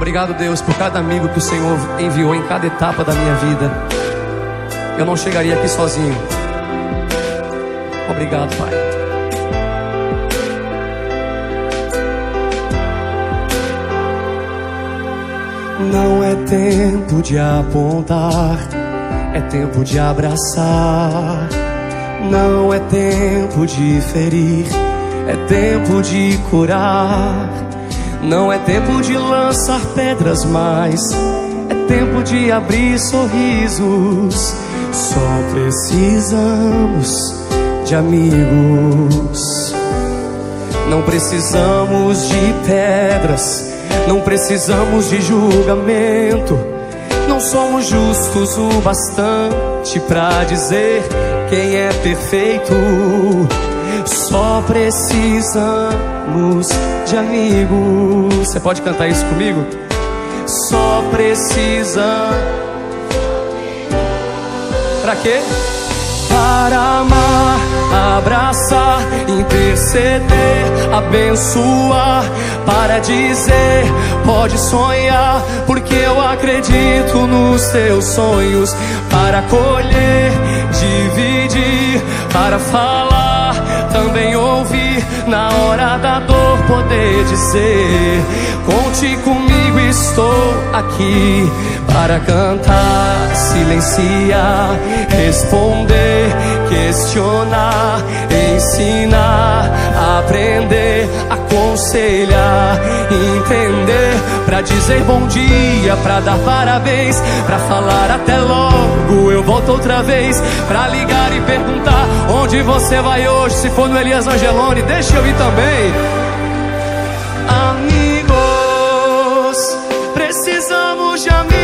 Obrigado, Deus, por cada amigo que o Senhor enviou em cada etapa da minha vida. Eu não chegaria aqui sozinho. Obrigado, Pai. Não é tempo de apontar, é tempo de abraçar. Não é tempo de ferir, é tempo de curar. Não é tempo de lançar pedras, mas é tempo de abrir sorrisos. Só precisamos de amigos. Não precisamos de pedras, não precisamos de julgamento. Não somos justos o bastante pra dizer quem é perfeito. Só precisamos de amigos. Você pode cantar isso comigo? Só precisa. Pra quê? Para amar, abraçar, interceder, abençoar. Para dizer, pode sonhar, porque eu acredito nos teus sonhos. Para colher, dividir, para falar, também ouvir. Na hora da dor poder dizer, conte comigo, estou aqui. Para cantar, silenciar, responder, questionar, ensinar, aprender, aconselhar, entender. Pra dizer bom dia, pra dar parabéns, pra falar até logo, eu volto outra vez. Pra ligar e perguntar onde você vai hoje. Se for no Elias Angeloni, deixa eu ir também. Amigos, precisamos de amigos.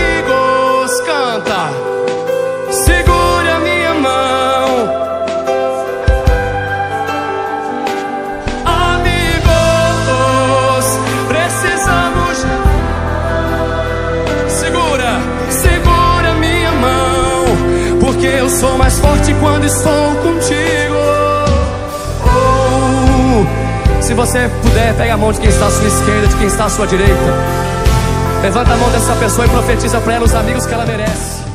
Canta, segura minha mão. Amigos, precisamos. Segura minha mão, porque eu sou mais forte quando estou contigo. Se você puder, pega a mão de quem está à sua esquerda, de quem está à sua direita. Levanta a mão dessa pessoa e profetiza para ela os amigos que ela merece.